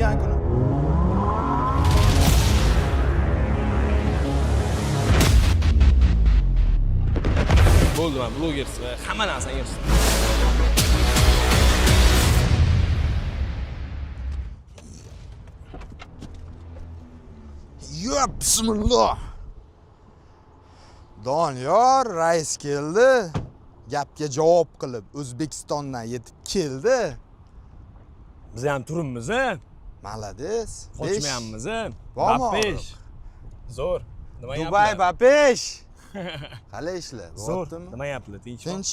tug'ilgan kuni. Bo'ldi, men blogersiz, hamma narsani yersiz. Yo, bismillah. Doniyor rais keldi. Gapga javob qilib O'zbekistondan yetib keldi. Biz ham turibmiz, Malades. qochmayapmiz. Bormi? Bapesh. Zo'r. Nima Dubay Bapesh. Qalay ishlar? Zo'r. Bo'ptimi? Nima yaptilar? Tinchmi? Tinch.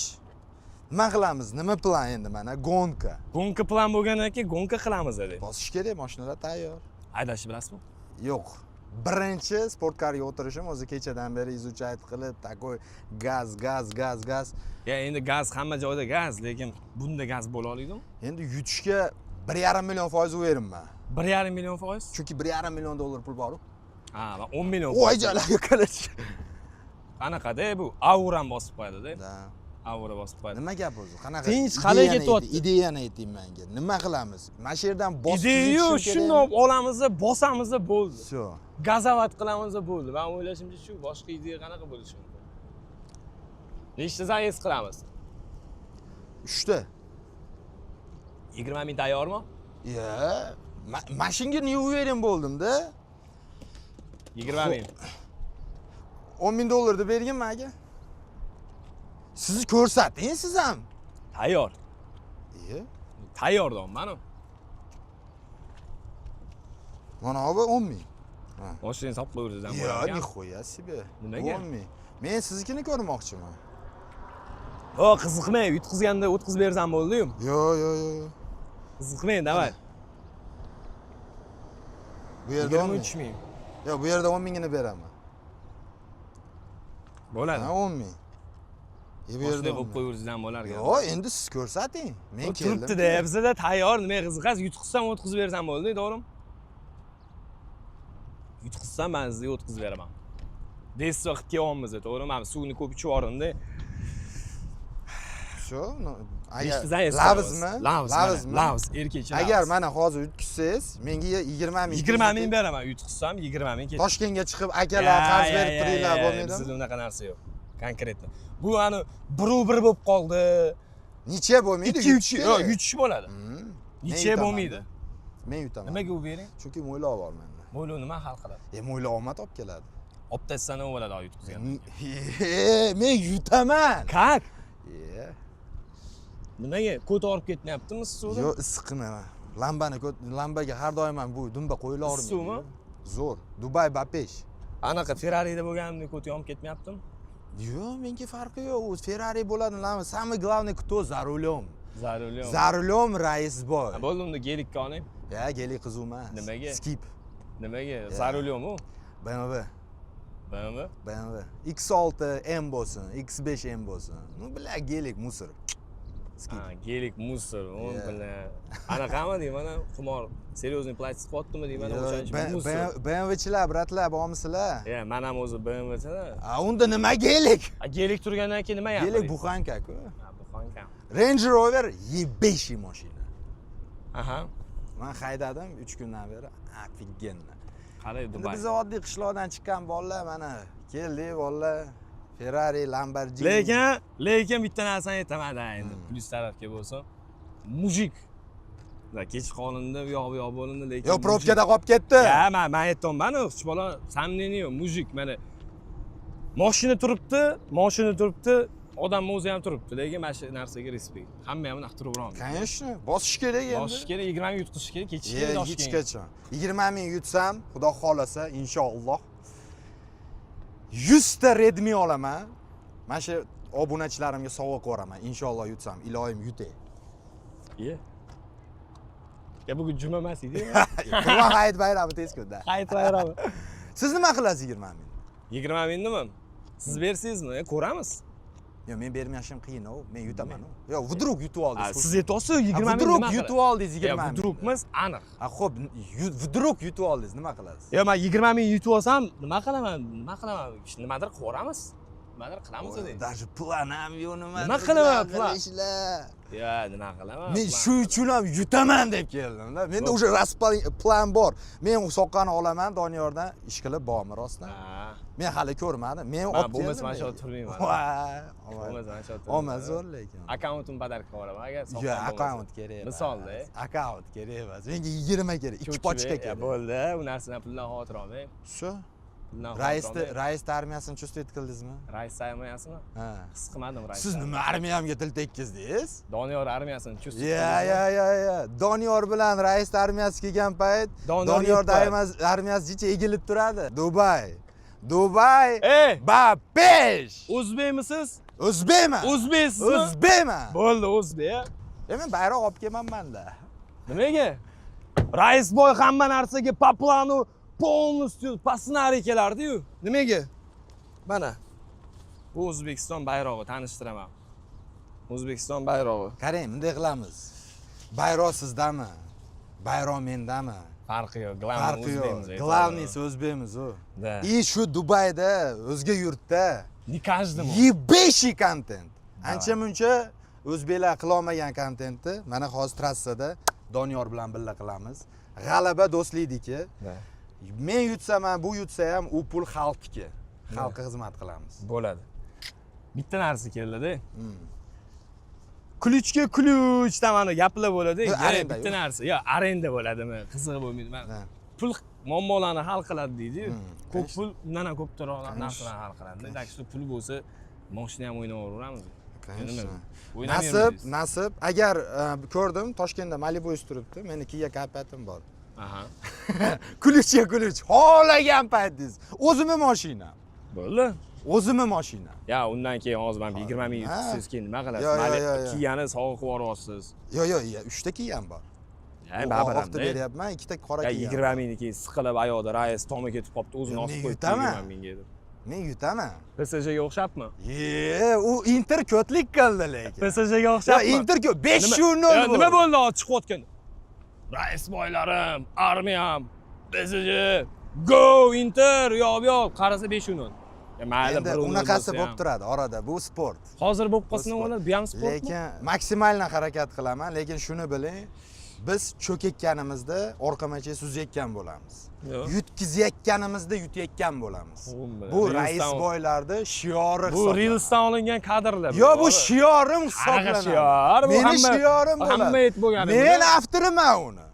Nima qilamiz? Nima plan endi mana gonka. Gonka plan bo'lgandan keyin gonka qilamiz dedi. Bosish kerak, mashinalar tayyor. Haydashni bilasizmi? Yo'q. Birinchi sportkarga o'tirishim o'zi kechadan beri izучать qilib, takoy gaz. Ya endi gaz hamma joyda gaz, lekin bunda gaz bo'la oladimi? Endi yutishga 1,5 million foiz o'yrimman. 1,5 million foiz? Chunki 1,5 million dollar pul bor-ku. Ha, men 10 million. Voy jalaga qarash. Qanaqa-da bu? Auram bosib qo'yadi-da. Da. Aura bosib qo'yadi. Nima gap o'zi? Qanaqa? Tinch, qalay ketyapti? Ideyani ayting menga. Nima qilamiz? Mana shu yerdan bosib Ideyu shuni olamiz, bosamiz bo'ldi. Shu. Gazovat qilamiz bo'ldi. Men o'ylashimcha shu, boshqa ideya qanaqa bo'lishi mumkin? Nechta zayiz qilamiz? 3 ta. 20 ming tayyormi? Ya, mashinani yuvib bering bo'ldim-da. 20 ming. 10 ming dollar deb bergin menga. Sizni ko'rsating siz ham. Tayyor. Iye. Tayyordim men. Mana bu 10 ming. Mashina sotib qo'yursiz ham Ya, bo'lar. nixoya себе. Nimaga? 10 ming. Men siznikini ko'rmoqchiman. O, qiziqmay, yutqizganda o'tkazib bersam bo'ldi-yu. Yo. Qiziqmay, davay. Bu yerda 10 ming. 23 ming. Yo, bu yerda 10 mingini beraman. Bo'ladi. Ha, 10 ming. Bu yerda Boshqa bo'lib qo'yursiz ham bo'lar ekan. Yo, endi siz ko'rsating. Men keldim. Turibdi-da, bizda tayyor, nima qiziqasiz, yutqizsam o'tkazib bersam bo'ldi, to'g'rimi? Yutqizsam men sizga o'tkazib beraman. Desva qilib kelyapmiz, to'g'rimi? Men suvni ko'p ichib yubordim-da. Shu, lavzmi? Lavzmi? Lavz, erkakcha. Agar mana hozir yutkizsangiz, menga 20 ming. 20 ming beraman, yutqizsam 20 ming. Toshkentga chiqib akalar qarz berib turinglar bo'lmaydimi? Bizda unaqa narsa yo'q. Konkretno. Bu ani bir bo'lib qoldi. Necha bo'lmaydi? 2-3, yo'q, yutish bo'ladi. Necha bo'lmaydi. Men yutaman. Nimaga u bering? Chunki mo'ylov bor menda. Mo'ylov nima hal qiladi? Mo'ylov omad olib keladi. Olib tashsa nima bo'ladi yutqizgan? Men yutaman. Kak? E. Nimaga ko'tarib ketmayaptimi suvni? Yo'q, issiqqina. Lambaga har doim ham bu dumba qo'yilavermaydi. Suvmi? Zo'r. Dubay Bapesh. Anaqa Ferrari'da bo'lganimda ko'tarib ketmayaptimi? Yo'q, menga farqi yo'q. U Ferrari bo'ladi, самый главный кто за рулем? За rulem. За рулем rais boy. Bo'ldi, unda gelikka oling. Ya, gelik qizuv emas. Nimaga? Skip. Nimaga? Za rulem u. BMW. BMW. X6 M bo'lsin, X5 M bo'lsin. Nu bilan gelik musor. Ha, gelik musor, o'n bilan. Anaqami deyman, xumor, серьезный platin spotdimi deyman, o'shancha musor. BMWchilar, bratlar, bormisizlar? Ya, men ham o'zi BMWchilar. A, unda nima gelik? Gelik turgandan keyin nima yapadi? Gelik buxanka-ku. Ha, buxanka. Range Rover E5 mashina. Aha. Men haydadim 3 kundan beri. Офигенно. Qalay Endi Dubay. biz oddiy qishloqdan chiqqan bolalar mana keldik bolalar. Ferrari, Lamborghini. Lekin bitta narsani aytaman-da endi. Plyus tarafga bo'lsin. Mujik. Kech qolindi, bu yoq bo'lindi, lekin. Yo, probkada qolib ketdi. Ya, men aytdim-man, uch bola samneniyo, mujik, mana mashina turibdi, odam o'zi ham turibdi, lekin mana shu narsaga respekt. Hamma ham naqtirib uramiz. Конечно, bosish kerak endi. Bosish kerak, 20 ming yutqizish kerak, ketish kerak Toshkentga. Hech qachon. 20 ming yutsam, Xudo xolasa, inshaalloh 100 ta Redmi olaman. Mana shu obunachilarimga sovg'a qo'raman. Inshaalloh yutsam, iloyim yutay. Ye. Ya bugun juma emas edi. Qurban hayit bayrami tez kunda. Hayit bayrami. Siz nima qilasiz 20 ming? 20 mingmi? Siz bersingizmi? Ko'ramiz. Yo, men bermashim qiyin, men yutaman. Yo, vudruk yutib oldingiz. Siz aytasiz 20 ming. Vudruk yutib oldingiz 20 ming. Vudrukmiz aniq. Xo'p, vudruk yutib oldingiz, nima qilasiz? Yo, men 20 ming yutib olsam, nima qilaman? Nimadir ko'ramiz. nimadir qilamiz deydi. Даже plan ham yo'q nima. Nima qilaman, plan? ishlar. Yo, nima qilaman? Men shu uchun ham yutaman deb keldim-da. Menda o'sha plan bor. Men soqqani olaman Doniyordan ish qilib bormi rostdan? Ha. Men hali ko'rmadim. Men Men olib bo'lmasa keldim. mana shu yerda turmayman. Bo'lmasa mana shu yerda turmayman. Omad zo'r lekin. Akkauntim badarka qilaman agar Yo'q, soqqan akkaunt kerak emas. Misolda. Akkaunt kerak emas. Menga 20 kerak, 2 pochka kerak. Bo'ldi, u narsadan puldan xavotir olmang. Shu. Puldan Rais armiyasini chustvet qildingizmi? Rais armiyasini Ha. his qilmadim rais. Siz nima armiyamga til tekkizdingiz? Doniyor armiyasini chustvet Ya. Doniyor bilan rais armiyasi kelgan payt Doniyor armiyasi jicha egilib turadi. Dubai. Ey, Babesh. o'zbekmisiz? O'zbekman. O'zbeksizmi? O'zbekman. Bo'ldi, o'zbek. Men bayroq olib kelmanman-da. Nimaga? Raisboy hamma narsaga по плану полностью по сценарию kelardi-yu. Nimaga? Mana. Bu O'zbekiston bayrog'i, tanishtiraman. O'zbekiston bayrog'i. Qarang, bunday qilamiz. Bayroq sizdami? Bayroq mendami? Farqi yo'q. Farqi yo'q. Glavniysi o'zbekmiz u. Da. Shu Dubayda, o'zga yurtda Не каждому. Yebeshi kontent. Ancha muncha o'zbeklar qila olmagan kontentni mana hozir trassada Doniyor bilan birga qilamiz. G'alaba do'stlikniki. Men yutsam ham, bu yutsa ham u pul xalqniki. Xalqqa xizmat qilamiz. Bo'ladi. Bitta narsa keldi-da. Ключga ключ tamani gaplar bo'ladi. Bitta narsa. Yo, arenda bo'ladimi? Qizig'i bo'lmaydi. Pul muammolarni hal qiladi deydi-yu. Ko'p pul undan ham ko'proq narsalarni hal qiladi. Tak что pul bo'lsa, mashina ham o'ynayveramiz. Nasib. Agar ko'rdim, Toshkentda Malibu turibdi, meni Kia Capitam bor. Aha. Ключga ключ. Xohlagan paytingiz. O'zimning mashinam. Bo'ldi. O'zimning mashinam. Ya, undan keyin hozir men 20 ming yutasiz keyin nima qilasiz? Kiyani sog'ib yuboryapsiz. Yo'q, 3 ta Kiyam bor. Vaqtni beryapman, 2 ta qora Kiyam. 20 mingni siqilib ayoqda rais Toma ketib qolibdi, o'zini osib qo'yibdi 20 mingga deb. Men yutaman. PSJga o'xshabmi? U Inter ko'tlik qildi lekin. PSJga o'xshabmi? Yo, Inter 5-0 bo'ldi. Nima bo'ldi chiqib o'tgan? Rais boylarim, armiyam, PSG, go Inter, yo'q, qarasa 5-0. Mayli, endi unaqasi bo'lib turadi orada, bu sport. Hozir bo'lib qolsa nima bo'ladi? Bu ham sportmi? Lekin maksimalni harakat qilaman, lekin shuni biling, biz cho'kayotganimizda orqamacha suzayotgan bo'lamiz. Yutkizayotganimizda yutayotgan bo'lamiz. Bu rais boylarni shiori hisoblanadi. Bu Reels'dan olingan kadrlar. Yo'q, bu shiorim hisoblanadi. Meni shiorim bo'ladi. Hamma aytib bo'lgan. Men avtoriman uni.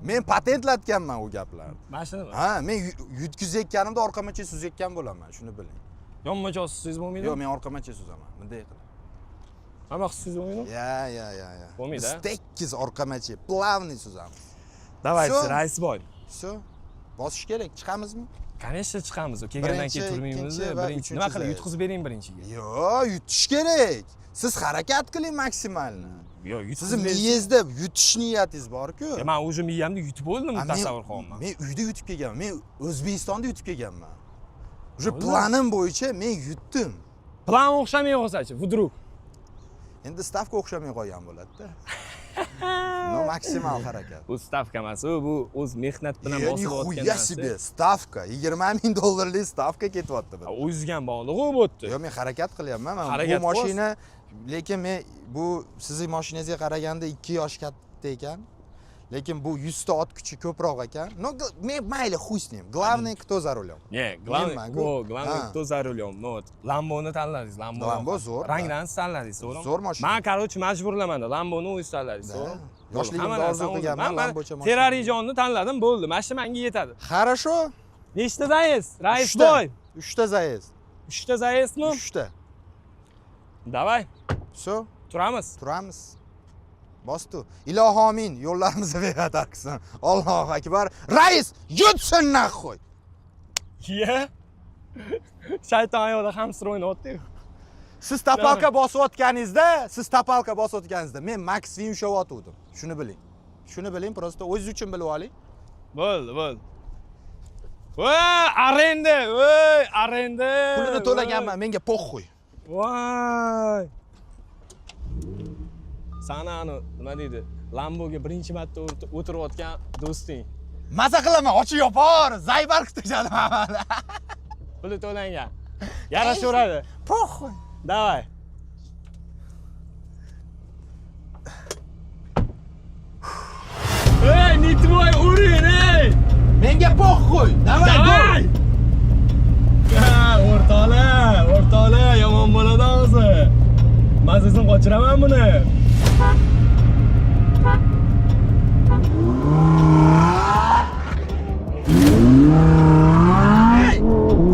Men patentlatganman u gaplarni. Mana shuni. Ha, men yutkizayotganimda orqamacha suzayotgan bo'laman, shuni biling. Yonmacha siz bo'lmaydi? Yo'q, men orqamacha suzaman. Bunday qilib. Hamma siz bo'lmaydi? Ya. Bo'lmaydi. Tekis orqamacha, plavniy suzamiz. Давайте, rais boy. Всё. Bosish kerak, chiqamizmi? Конечно, chiqamiz. Kelgandan keyin turmaymiz. Birinchi nima qilib yutqizib bering birinchiga? Yo'q, yutish kerak. Siz harakat qiling maksimalni. Yo'q, sizni miyangizda yutish niyatingiz bor-ku. Men o'zim miyamda yutib bo'ldim, tasavvur qilaman. Men uyda yutib kelganman. Men O'zbekistonda yutib kelganman. O'sha planim bo'yicha men yutdim. Plan o'xshamay qolsa-chi, vdруг. Endi stavka o'xshamay qolgan bo'ladi-da. No maksimal harakat. Bu stavka emas, bu o'z mehnat bilan bosib o'tgan narsa. Stavka, $20,000 stavka ketyapti bu. O'zgan bog'liq-ku bu yerda. Yo'q, men harakat qilyapman. Bu mashina, lekin men bu sizning mashinangizga qaraganda 2 yosh katta ekan. Lekin bu 100 ta ot kuchi ko'proq ekan. No, men mayli, xuy с ним. Главное, кто за рулем. Главное, кто за рулем. Вот, Lamboni tanladingiz, Lambo zo'r. Rangdan tanladingiz, to'g'rimi? Zo'r mashina. Men, короче, majburlamanda Lamboni o'zingiz tanladingiz, to'g'rimi? Yoshligimda orzu qilganman Lambocha mashina. Ferrari-jonni tanladim, bo'ldi. Mashina menga yetadi. Хорошо. Nechta zayiz? Rais boy. 3 ta zayiz. 3 ta zayizmi? 3 ta. Давай. Всё. Turamiz. Bostu. Ilohi amin. Yo'llarimizni bexatar qilsin. Allohu akbar. Rais yutsin naxoy. Ye. Shayton ayoqda hamster o'ynayapti-ku. Siz tapalka bosayotganingizda, men Max yumshatayotgandim. Shuni biling, просто o'zingiz uchun bilib oling. Bo'ldi. Arenda. Pulini to'laganman, menga po'xuy. Voy. Sana nima deydi? Lamboga birinchi marta o'tirayotgan do'sting. Maza qilaman, ochib yopor, zaybar qilib tashadi hamma. Puli to'langan. Yarashaveradi. Похуй. Давай. Ey, не твой уровень, ey! Menga похуй. Давай, Давай! O'rtoqlar, yomon bo'ladi hozir. Mazasini qochiraman buni.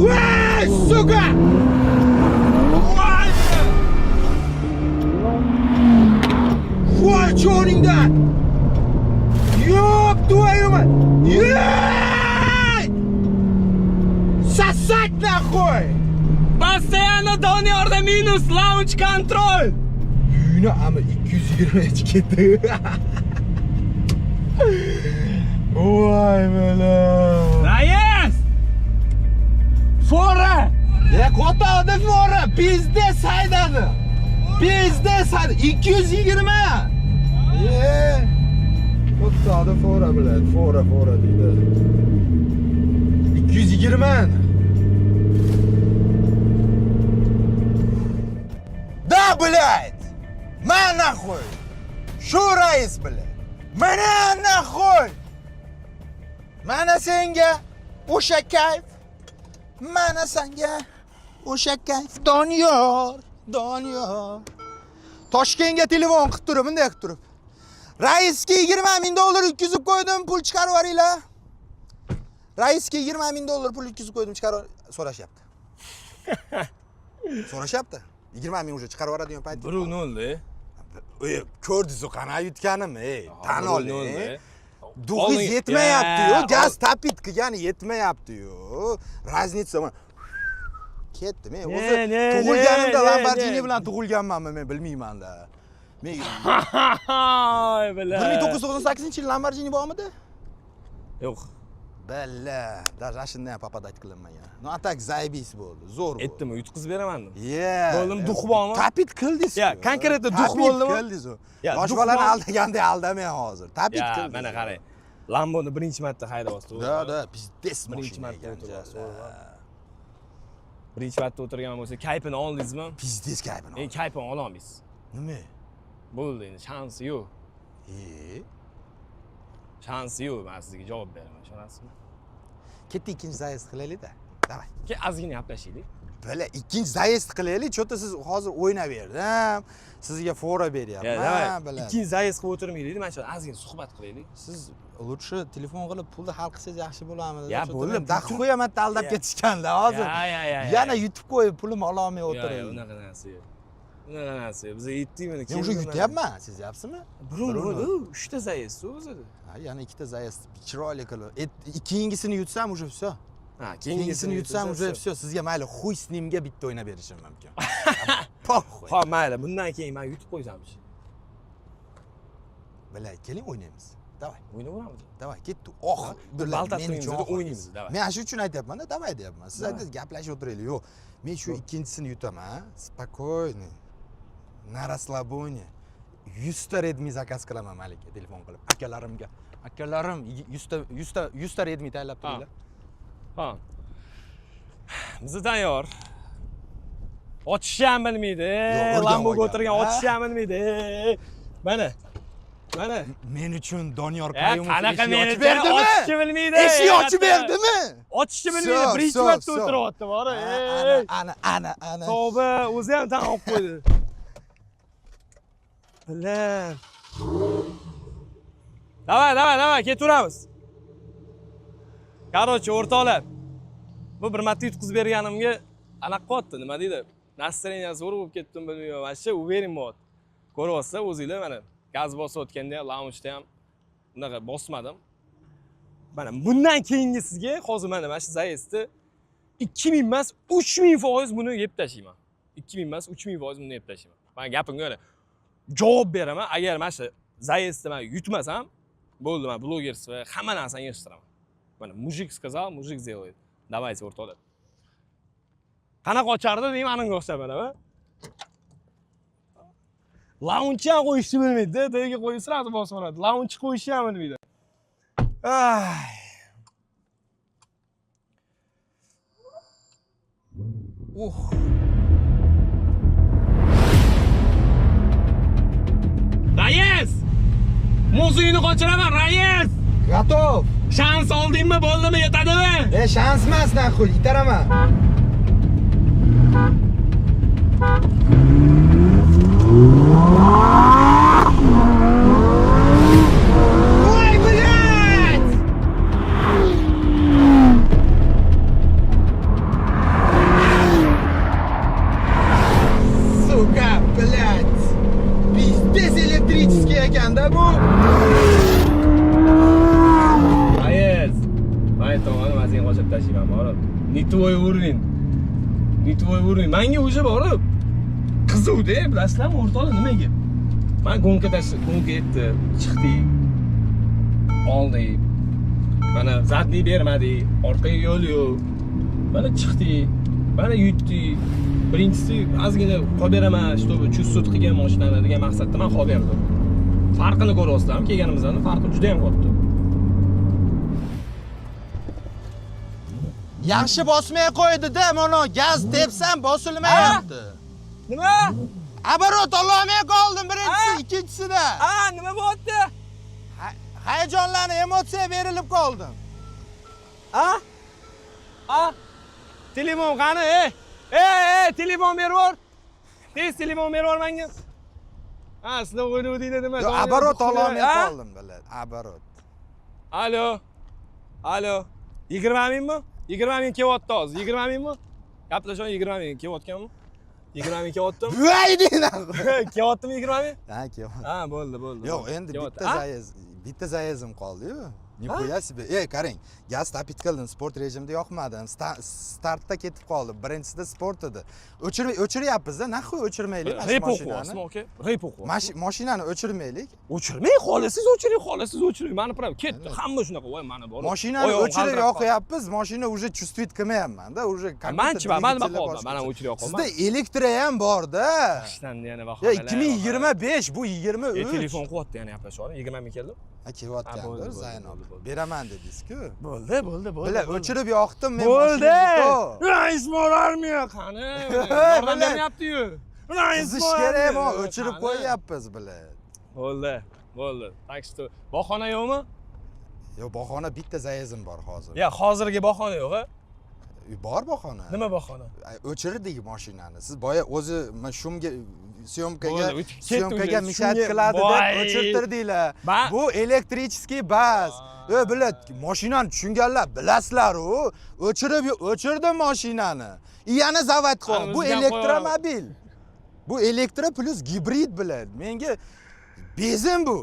Voy, suka! Voy, cho'ningdan! Yo'q, твою мать! Yey! Сосать нахуй! Постоянно Doniyorda minus launch control. Uyni ama 220 ketdi. Voy bolam. Rais! Fora! Ya qo'tadi fora, pizdes haydadi. Pizdes haydadi 220. Qo'tadi fora bilan, fora deydi. 220. Да, блядь! Man нахуй! Shu rais bilan. Mana nahol! Mana senga o'sha kayf. Mana senga o'sha kayf. Doniyor. Toshkentga telefon qilib turib, bunday qilib turib. Raisga 20 ming dollar o'tkazib qo'ydim, pul chiqarib yuboringlar. Raisga 20 ming dollar pul o'tkazib qo'ydim, chiqarib so'rashyapti. So'rashyapti. 20 ming уже chiqarib yuboradigan payt. 1-0. Ko'rdingiz-ku qana yutganimni, tan oling. 1-0. 9 yetmayapti-yu, gaz tapit qilgani yetmayapti-yu. Raznica mana ketdi. Men o'zi tug'ilganimda Lamborghini bilan tug'ilganmanmi, men bilmayman-da. Men Ay, bala. 1998-yil Lamborghini bormidi? Yo'q. Balla, даже shundan ham papadat qilinmagan. No atak zaybis bo'ldi, zo'r bo'ldi. Aytdim, yutqizib beraman. Bo'ldim, duh bormi? Tapit qildingiz-ku. Ya, konkretda duh bo'ldimi? Qildingiz-ku. Yosh bolani aldaganda aldamang hozir. Tapit qildingiz. Mana qarang. Lamboni birinchi marta haydayapsiz. Da, pizdes Birinchi marta mashina. o'tiryapsiz. Birinchi marta o'tirgan bo'lsa, kaypini oldingizmi? Pizdes kaypini. Kaypini ololmaysiz. Nima? Bo'ldi, endi shansi yo'q. Shansi yo'q, men sizga javob beraman, ishonasizmi? Ketdi ikkinchi zayest qilaylik-da. Davay. Ozgina gaplashaylik. Bala, ikkinchi zayest qilaylik. Cho'ta siz hozir o'ynab berdim. Sizga fora beryapman, bala. Ikkinchi zayest qilib o'tirmaylik, mana shu ozgina suhbat qilaylik. Siz lutshi telefon qilib pulni hal qilsangiz yaxshi bo'larmidi? Ya, bo'ldi. Qo'yamatda aldab ketishganda hozir. Yana yutib qo'yib, pulimni ololmay o'tiraylik. Yo'q, unaqa narsa yo'q. Unaqa narsa yo'q. Biz yetdikmi? Men o'sha yutyapman, sezyapsizmi? 3 ta zayest o'zida. Ha, yana 2 ta zayest chiroyli qilib. Keyingisini yutsam уже всё. Ha, Keyingisini yutsam уже всё. Sizga mayli, xuy snimga bitta o'ynab berishim mumkin. Poxuy. Ha, mayli, bundan keyin men yutib qo'ysamchi. Bala, keling o'ynaymiz. Davay. O'ynaveramiz. Davay, ketdi. Baltatimiz o'ynaymiz, davay. Men shu uchun aytyapman-da, davay deyapman. Siz aytasiz, gaplashib o'tiraylik. Yo'q, men shu ikkinchisini yutaman, спокойно. На расслабоне. 100 ta Redmi zakaz qilaman Malika telefon qilib. Akalarim 100 ta Redmi tayyorlab turinglar. Ha. Biz tayyor. Ochishni ham bilmaydi. Lamboga o'tirgan ochishni ham bilmaydi. Mana. Men uchun Doniyor Qayumov qanaqa eshik men ochib berdimi? ochishni bilmaydi. Eshik ochib berdimi? Ochishni bilmaydi. Birinchi marta o'tiryapti, bora. Ana. Tavba, o'zi ham tan olib qo'ydi. Bilan. Davay, ketaveramiz. Короче, o'rtoqlar. Bu bir marta yutqizib berganimga anaqa qilyapti, nima deydi? Настроение zo'r bo'lib ketdim, bilmayman. Mana shu uvering bo'lyapti. Ko'ryapsiz, o'zinglar mana gaz bosayotganda ham, launchda ham unaqa bosmadim. Mana bundan keyingi sizga hozir mana shu zayestni 2000 emas, 3000% buni yeb tashlayman. 2000 emas, 3000% buni yeb tashlayman. Men gapimga ko'ra javob beraman. Agar mana shu zayestni men yutmasam, bo'ldi, men bloger sifatida hamma narsani yig'ishtiraman. Mana mujik сказал, mujik сделает. Давайте, o'rtoqlar. Qanaqa ochardi deyman, menga o'xshab mana. Launchga qo'yishni bilmaydi, tagiga qo'yib sirasi bosib oladi. Launch qo'yishni ham bilmaydi. Rais! Muzeyni qochiraman, rais! Готов. Shans oldingmi, bo'ldimi, yetadimi? Shans emas, naxul, itaraman. Voy, блядь! Сука, блядь! Пиздец электрический ekan-da bu. Rais! Mayt tomoni mazin qochib tashlayman, borib. Nitvoy уровень. Nitvoy уровень. Menga o'sha borib. Qizuvda, bilasizlarmi, o'rtoqlar nimaga? Men g'onka etdi, chiqdik. Oldik. Mana zadniy bermadik, orqaga yo'l yo'q. Mana chiqdik. Mana yutdik. Birinchisi ozgina qolib beraman, чтобы чувствовать qilgan mashinani degan maqsadda men qolib berdim. Farqini ko'ryapsizlarmi? Kelganimizdan farqi juda ham katta. Yaxshi bosmay qo'ydi-da, mana gaz tepsam bosilmayapti. Nima? Оборот ololmay qoldim birinchisi, ikkinchisida. Nima bo'pti? Hayajonlanib, emotsiya berilib qoldim. Telefon qani, telefon berib. Tez telefon berib menga. Sizlar o'ynayotdinglar nima? Yo, оборот ololmay qoldim, biladi. Оборот. Alo. 20 mingmi? 20 ming kelyapti hozir. 20 mingmi? Gaplashing, 20 ming kelyaptganmi? 20 ming kelyaptimi? Voydinglar. Kelyaptimi 20 ming? Kelyapti. Bo'ldi. Yo'q, endi bitta zayezim qoldi-yu. Nihoya себе. Qarang, gaz tapit qildim, sport rejimda yoqmadi. Startda ketib qoldi. Birinchisida sport edi. O'chiryapmiz-da, naxu o'chirmaylik mashinani. Mashinani o'chirmaylik. O'chirmay, xolasiz o'chiring. Mani prav ketdi. Hamma shunaqa, voy mana bor. Mashinani o'chirib yoqyapmiz. Mashina уже чувствует qilmayapman-da, уже Manchi, mana bahola, mana o'chirib yoqaman. Sizda elektri ham bor-da. Ishdan yana bahola. 2025, bu 23. Telefon qilyapti yana gaplashaverib. 20 ming keldi. Kelyapti, Zaynab. Beraman dedingiz-ku. Bo'ldi. Bilar o'chirib yoqdim men. Bo'ldi. Rais borarmi qani? Yordam beryapti-yu. Qizish kerakmi? O'chirib qo'yyapmiz bilar. Bo'ldi. Tak что bahona yo'qmi? Yo'q, bahona bitta zayezim bor hozir. Hozirgi bahona yo'q-a? Bor bahona. Nima bahona? O'chirdik mashinani. Siz boya o'zi shumga syomkaga mishat qiladi deb o'chirtirdinglar. Bu elektrichskiy bas. Bilat, mashinani tushunganlar bilasizlar-ku. O'chirdim mashinani. Yana zavod qildim. Bu elektromobil. Bu elektro plus gibrid biladi. Menga bezin bu.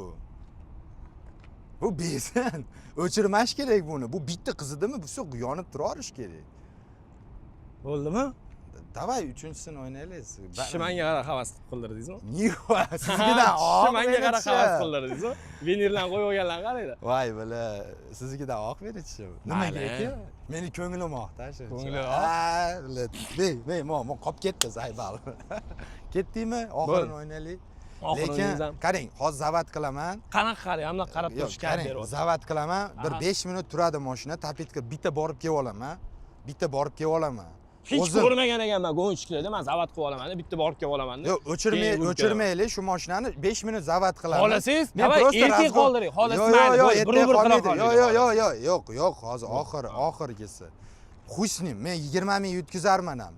Bu bezin. O'chirmash kerak buni. Bu bitta qizidimi? Bu so'q yonib turarish kerak. Bo'ldimi? Davay, uchinchisini o'ynaylik. Shimanga qara havas qildirdingizmi? Niho, sizgidan oq. Shimanga qara havas qildirdingizmi? Venirlarni qo'yib olganlarni qaranglar. Voy, bala, sizgidan oq berishim. Nima kerak? Meni ko'nglim oqda shu. Ko'nglim oq. Bey, mo qolib ketdi Zaybal. Ketdingmi? Oxirini o'ynaylik. Lekin qarang, hozir zavod qilaman. Qanaqa qarang, hamma qarab turish kerak beryapti. Zavod qilaman, bir 5 minut turadi mashina, tapitka bitta borib kelib olaman. Hech ko'rmagan ekanman gonchiklarda, men zavod qilib olaman, bitta borib kelib olaman. Yo'q, o'chirmaylik shu mashinani 5 minut zavod qilaman. Xolasiz, davay erkak qoldiring. Xolasiz mayli, bir qilib qoldik. Yo'q, hozir oxirgisi. Xuy s nim, men 20 ming yutkazarman ham.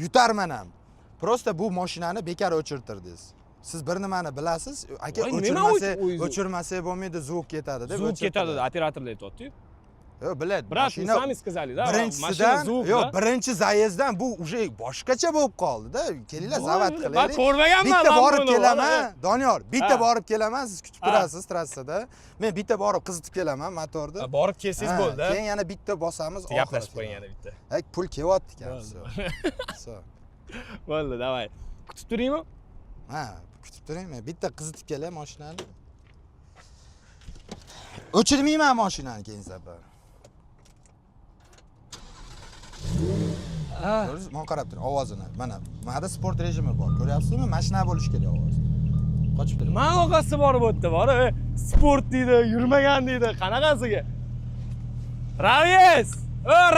Yutarman ham. Просто bu mashinani bekor o'chirtirdingiz. Siz bir nimani bilasiz, aka o'chirmasa bo'lmaydi, zvuk ketadi deb. Zvuk ketadi deb operatorlar aytayapti-yu. Yo'q, biladi. Mashina sami сказали, da. Yo'q, birinchi zayezddan bu уже boshqacha bo'lib qoldi-da. Kelinglar, zavod qilaylik. Men ko'rmaganman bitta borib kelaman, Doniyor, bitta borib kelaman, siz kutib turasiz trassada. Men bitta borib qizitib kelaman motorni. Borib kelsangiz bo'ldi. Keyin yana bitta bosamiz, gaplashib qo'ying yana bitta. Pul kelyapti ekan. Bo'ldi, davay. Kutib turingmi? Kutib turing, men bitta qizitib kelay mashinani. O'chirmayman mashinani keyin safar. Mana qarab turing ovozini. Mana sport rejimi bor. Ko'ryapsizmi? Mashina bo'lish kerak ovoz. Qochib turing. Men og'asi bor bo'pti, bor. Sport deydi, yurmagan deydi. Qanaqasiga? Rais!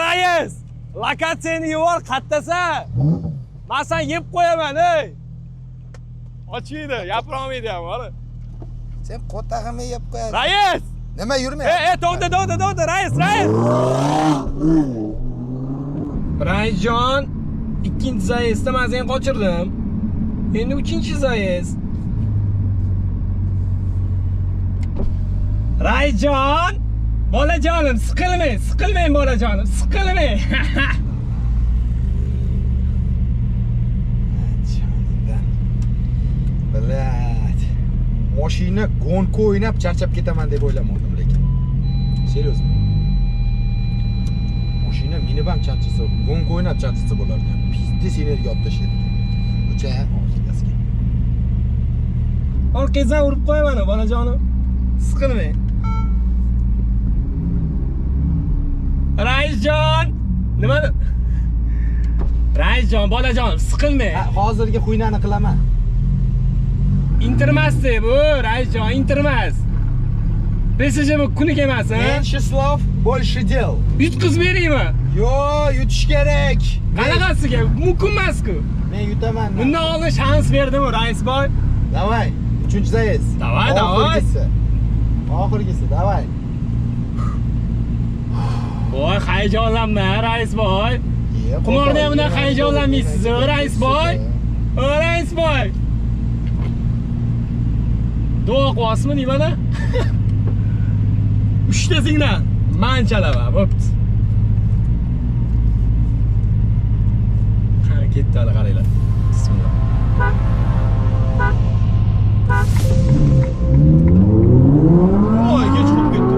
Rais! Lokatsiyani yubor, qattasa. Men sen yeb qo'yaman, ey. Ochiydi, gapira olmaydi ham, mana. Sen qotag'imni yeb qo'yasiz. Rais! Nima yurmayapti? To'xta, rais. Raisjon, ikkinchi zayezdda men seni qochirdim. Endi uchinchi zayezd. Raisjon, bolajonim, siqilmang bolajonim, siqilmang. Bilat. Mashina gonka o'ynab charchab ketaman deb o'ylamoqdim, lekin. Seriozmi? Mashina minib ham charchasa, gonka o'ynab charchasa bo'lardi. Pizda energiya olib tashlaydi. O'cha, hozirgasiga. Orqangizdan urib qo'yaman, bolajonim. Siqilmang. Raisjon, nima? Raisjon, bolajonim, siqilmang. Hozirgi xuynani qilaman. Intermasdi bu, Raisjon, intermas. Mesajim kunik emas, ha? Menshi slov, больше дел. Yutqizib beraymi? Yo, yutish kerak. Qanaqasiga? Mumkin emas-ku. Men yutaman. Bundan oldin shans berdim-ku, Raisboy. Davay, 3-zayez. Davay. Oxirgisi, davay. Voy, hayajonlanma, Raisboy. Qumorda ham bunday hayajonlanmaysiz, Raisboy. Raisboy. Duo qilasizmi nimada? 3 tasingdan manchalaman, bo'pti. Qani ketdi, hali qaranglar. Bismillah. Voy, kech qolib ketdi.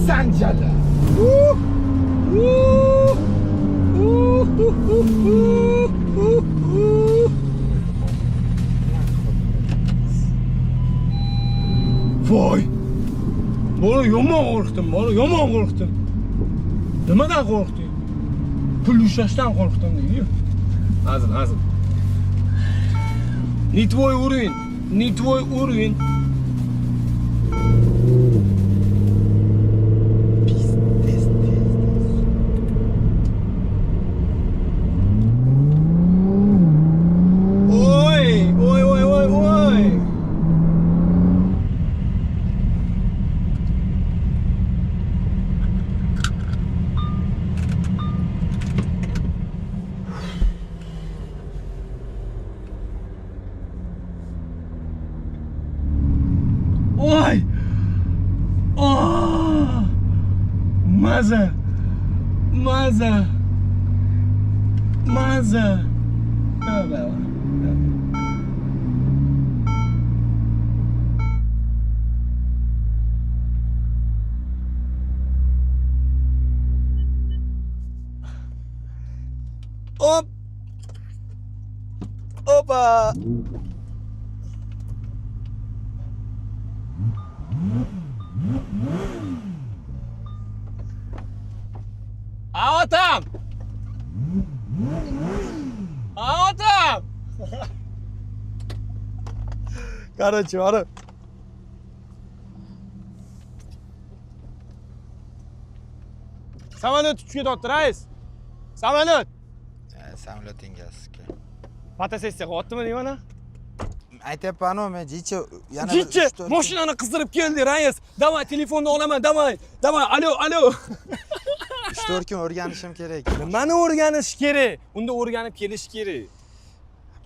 Sanjala. Voy. Bora yomon qo'rqdim. Nimadan qo'rqding? Pul ushlashdan qo'rqdim deydi. Hazil. Не твой уровень. Oy! Oh! Maza! Tövbe. Hop! Opa! Otam! Короче, mana. Samolyot uchib ketyapti, rais. Samolyot. Samolyotingizga. Fotosessiya qilyaptimi deyman? Aytyapman-ku, men jichi yana jichi mashinani qizdirib keldi, rais. Davay, telefonni olaman, davay. Alo. 3-4 kun o'rganishim kerak. Nimani o'rganish kerak? Unda o'rganib kelish kerak.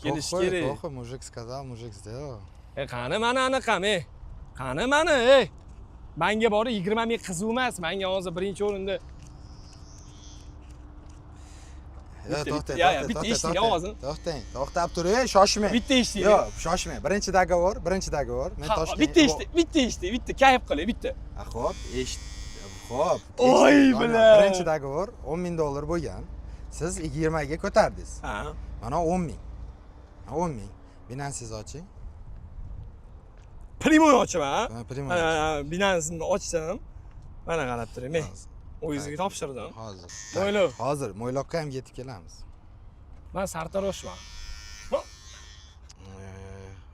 To'xi, mujik сказал, mujik сделал. Qani mana anaqam, Qani mana, Menga bori 20 ming qiz emas, menga hozir birinchi o'rinda. Bitta eshitdik ovozini. To'xtab turing, shoshmang. Bitta eshitdik. Yo'q, shoshmang. Birinchi dogovor. Men Toshkent. Bitta eshitdik, kayf qiling, bitta. Xo'p, Xo'p. Oy bilan. Birinchi dogovor $10,000 bo'lgan. Siz 20 ga ko'tardingiz. Ha. Mana 10,000. 10,000. Binansiz oching. Primoy ochaman, ha? Binansini ochsam, mana qarab turing, men. o'zingizga topshirdim. Hozir. Mo'ylov. Hozir Mo'yloqqa ham yetib kelamiz. Men sartaroshman.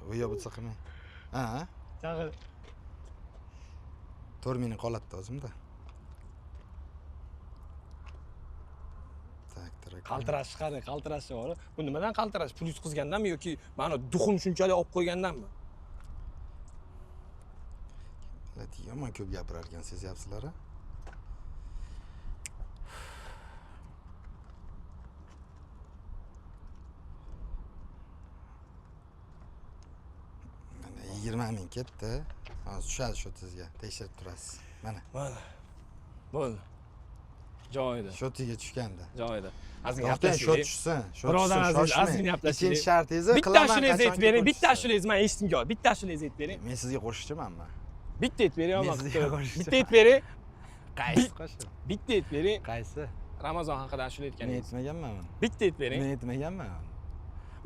U yo'q bo'lsa qilmang. Ha? Chaqir. 4 minut qoladi o'zimda. Qaltirash qani, qaltirash bor. Bu nimadan qaltirash? Pul yutqizgandanmi yoki mana duxum shunchalik olib qo'ygandanmi? Yomon ko'p gapirar ekan, sezyapsizlar a? Mana 20 ming ketdi. Hozir tushadi shu tizga. Tekshirib turasiz. Mana. Mana. Bo'ldi. Joyida. Shotiga tushganda. Joyida. Azing Shot gaplashing. tushsin. Birodar aziz, azing gaplashing. Ikkinchi shartingizni Bitta ashulangizni aytib bering, bitta ashulangizni men eshitdim yo'q. Bitta ashulangizni aytib bering. Men sizga qo'shishchimanmi? Bitta aytib bering, Men sizga qo'shishchi. bitta aytib bering. Qaysi qo'shiq? Bitta aytib bering. Qaysi? Ramazon haqida ashula Men aytganingiz. aytmaganman. Bitta aytib bering. Men aytmaganman.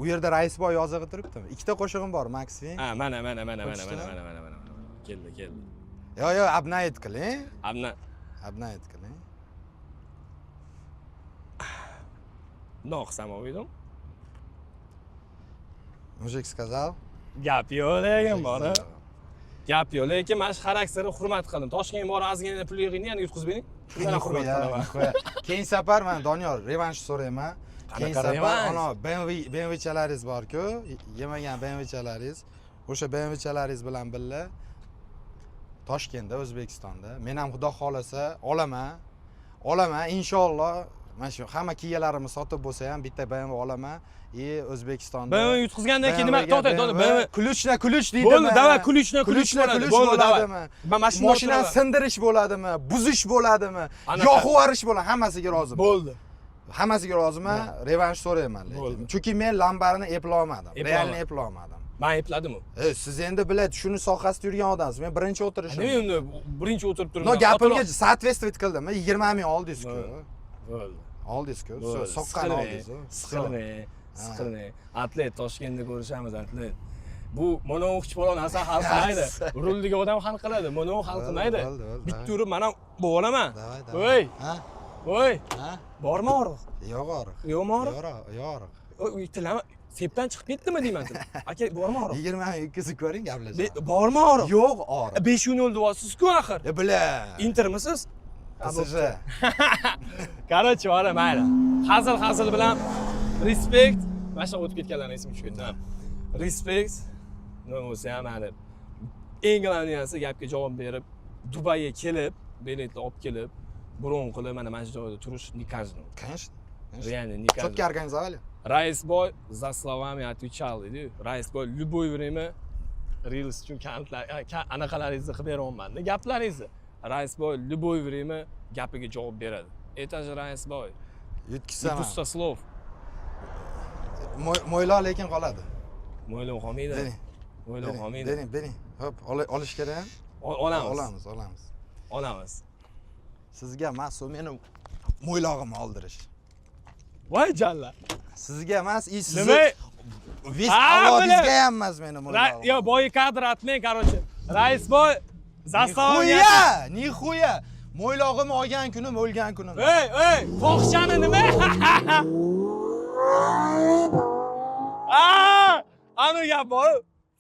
U yerda Raisboy yozig'i turibdimi? Ikkita qo'shig'im bor, Maksim. Ha, mana. Keldi. Yo'q, abnayt qiling. Abnayt qiling. Naq samovidim. Mujik сказал. Gap yo'q lekin bor. Gap yo'q lekin mana shu xarakterni hurmat qiling. Toshkentga borib ozgina pul yig'ing, yana yutqizib bering. Shundan hurmat qilaman. Keyin safar men Doniyor revansh so'rayman. Keyin safar ana BMWchalaringiz bor-ku, yemagan BMWchalaringiz. O'sha BMWchalaringiz bilan birga Toshkentda, O'zbekistonda men ham xudo xolasa olaman inshaalloh. Mana shu hamma kiyalarimni sotib bo'lsa ham bitta BMW olaman. O'zbekistonda. BMW yutqizgandan keyin nima to'xtang, BMW Kuluchna deydimi? Bo'ldi, davay kuluchna bo'ladimi? Men mashinani Mashinani sindirish bo'ladimi? Buzish bo'ladimi? Yog' yuvarish bo'ladimi? Hammasiga roziman. Bo'ldi. Hammasiga roziman. Revansh so'rayman lekin. Chunki men Lambarni eplay olmadim. Realni eplay olmadim. Men epladim. Siz endi bilasiz, shuni sohasida yurgan odamsiz. Men birinchi o'tirishim. Nima endi birinchi o'tirib turibman. No, gapimga sootветствовать qildim. 20 ming oldingiz-ku. Bo'ldi. Oldingiz-ku. Soqqan oldingiz. Siqilmang. Atlet Toshkentda ko'rishamiz, atlet. Bu mono'qchi bo'lgan narsa hal qilmaydi. Ruldagi odam hal qiladi, mono hal qilmaydi. Bitta urib mana bu olaman. Voy. Ha? Voy. Ha? Bormi og'riq? Yo'q og'riq. Yo'qmi og'riq? Yo'q og'riq. Oy, tilama sepdan chiqib ketdimi deyman. Aka, bormi og'riq? 20 ming o'tkazib ko'ring, gaplashamiz. Bormi og'riq? Yo'q og'riq. 5-0 deyapsiz-ku axir. Bila. Intermisiz? PSG. Короче, mana mayli. Hazil bilan respekt. Mana shu o'tib ketganlarning esimga tushib ketdi. Respekt. Nima bo'lsa ham mayli. Eng glavniyasi gapga javob berib, Dubayga kelib, biletni olib kelib, bron qilib mana shu joyda turish не каждому. Конечно. Реально не каждому. Четко организовали. Раисбой за словами отвечал, dedi. Raisboy любое время Reels uchun anaqalaringizni qilib beraman. Gaplaringizni. Raisboy любое время gapiga javob beradi. Это же Raisboy. Yutkizsam. Pusta slov. Mo'ylov lekin qoladi. Mo'ylov qolmaydi. Mo'ylov qolmaydi. Bering. Hop, olish kerak. Olamiz. Sizga mas'ul meni mo'ylog'imni oldirish. Voy jalla. Sizga emas, siz Nima? Vis avlodingizga ham emas meni mo'ylog'im. Yo, boy kadr atmang, короче. Raisboy zastavga. Nixuya. Mo'ylog'imni olgan kunim o'lgan kunim. Ey, fohishani nima? Ana gap bor.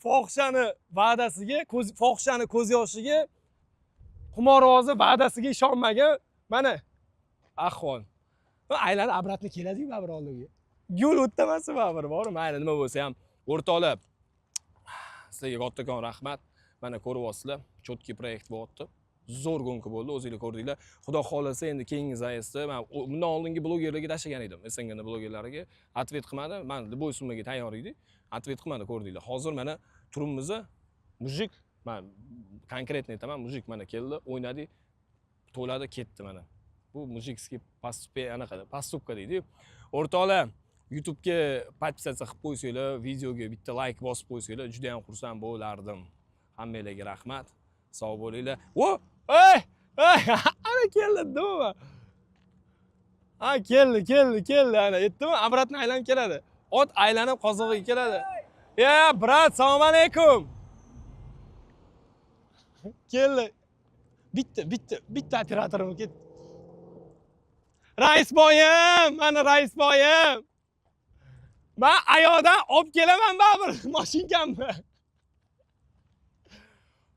Fohishani va'dasiga, fohishani ko'z yoshiga, qumorvozi va'dasiga ishonmagan mana ahvol. Aylanib obratni keladi-ku baribir oldimga. Yo'l o'ttamasi baribir bor, mayli nima bo'lsa ham o'rtoqlar. Sizlarga kattakon rahmat. Mana ko'ryapsizlar, chotki proyekt bo'lyapti. Zo'r gonka bo'ldi, o'zingizlar ko'rdinglar. Xudo xolasa endi keyingi zayezdda men bundan oldingi blogerlarga tashlagan edim. SNGni blogerlariga atvet qilmadi. Men boy summaga tayyor edik. Atvet qilmadi, ko'rdinglar. Hozir mana turumimizni mujik, men konkretniy aytaman, mujik mana keldi, o'ynadi, to'ladi, ketdi mana. Bu mujikskiy postupka deydi. O'rtoqlar, YouTube'ga podpisatsiya qilib qo'ysanglar, videoga bitta like bosib qo'ysanglar, juda ham xursand bo'lardim. Hammanglarga rahmat. Sog' bo'linglar. Ey! Ana keldi, nima? Keldi, ana. Yetdimi? Obratni aylanib keladi. Ot aylanib qozig'iga keladi. Brat, assalomu alaykum. Keldi. Bitta operatorimiz ketdi. Raisboyim, mana raisboyim. Men ayodan olib kelaman baribir mashinkamni.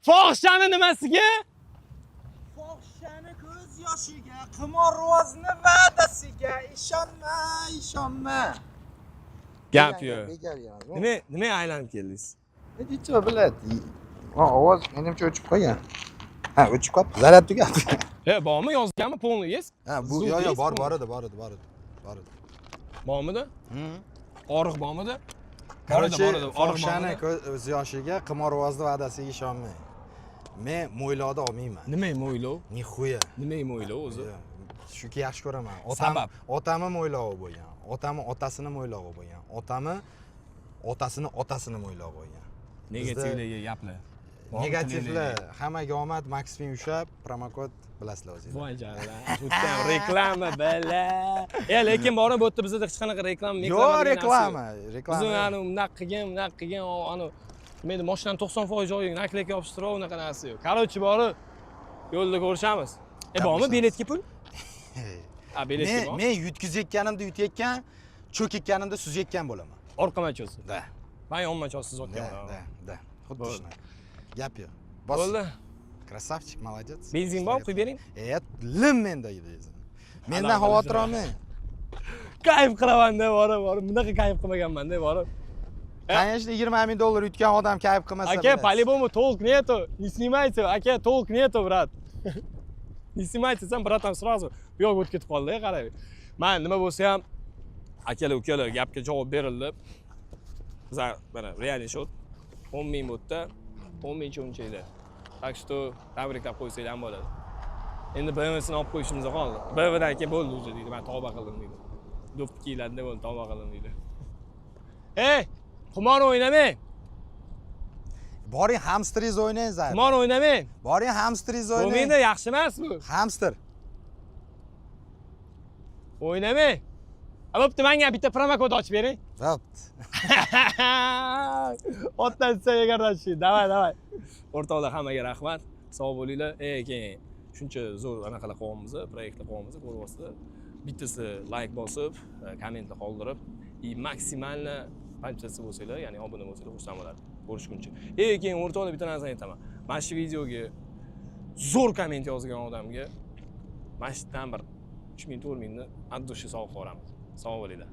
Fohishani nimasiga? Fohishani ko'z yoshiga, qimorvozni va'dasiga ishonma. Gap yo'q. Nima aylanib keldingiz? Nechta biladi? Ovoz menimcha o'chib qolgan. Ha, o'chib qolibdi. Zaryad tugadi. Bormi yozganmi polniyiz? Ha, bu yo bor edi. Bormidi? Oriq bormidi? Короче, fohishani ko'z yoshiga, qimorvozni va'dasiga ishonmang. Men mo'ylovda olmayman. Nima mo'ylov? Nixuya. Nima mo'ylov o'zi? Shuki yaxshi ko'raman. Otamni mo'ylovi bo'lgan. Otamni otasini mo'ylovi bo'lgan. Otamni otasini mo'ylovi bo'lgan. Negativlarga gaplar. Negativlar, hammaga omad, Maxfin ushab, promokod bilasizlar o'zingizlar. Voy jalla. Sutdan reklama bala. Lekin borib o'tdi bizda hech qanaqa reklama. Yo'q, reklama. Biz uni unaqa qilgan, ani men mashinani 90% joyiga nakleyka yopishtirib, unaqa narsa yo'q. Короче, borib yo'lda ko'rishamiz. Bormi biletga pul? Biletga bor. Men yutkazayotganimda yutayotgan, cho'kayotganimda suzayotgan bo'laman. Orqama cho'si. Da. Men yonma cho'si suzayotgan. Da. Xuddi shunaqa. Gap yo'q. Bos. Bo'ldi. Krasavchik, молодец. Benzin bor, quyib bering. Lim menda edi. Mendan xavotir olmang. Kayf qilaman-da, borib. Bunaqa kayf qilmaganman-da, borib. Конечно, 20 ming dollar yutgan odam kayf qilmasa. Aka, по-любому толк нету. Не снимайте, aka, толк нету, брат. Не снимайте, sen bratан сразу bu yoqqa o'tib ketib qoldi, qarang. Men nima bo'lsa ham akalar, ukalar gapga javob berildi. Bizlar mana real shot 10 ming bo'ldi. 10 ming cho'nchaydi. Так что tabriklab qo'ysanglar ham bo'ladi. Endi BMW'sini olib qo'yishimiz qoldi. BMW'dan keyin bo'ldi o'zi deydi. Men tavba qildim deydi. Do'ppi kiyiladi bo'ldi, tavba qildim deydi. Ey, qimor o'ynamang. Boring hamsteringiz o'ynang, Zayd. Qimor o'ynamang. Boring hamsteringiz o'ynang. O'ynaydi, yaxshi emas bu. Hamster. O'ynamang. Bo'pti, menga bitta promokod ochib bering. Bo'pti. Otdan gardashi. Davay. O'rtoqlar, hammaga rahmat. Sog' bo'linglar. Keyin shuncha zo'r anaqalar qilyapmiz, proyektlar qilyapmiz, ko'ryapsizlar. Bittasi like bosib, kommentlar qoldirib, maksimalni panchasi bo'lsanglar, ya'ni obuna bo'lsanglar xursand bo'lardim. Ko'rishguncha. Keyin o'rtoqlar bitta narsani aytaman. Mana shu videoga zo'r komment yozgan odamga mana shu yerdan bir 3 ming 4 mingni addushi sovg'a qilamiz. Sog' bo'linglar.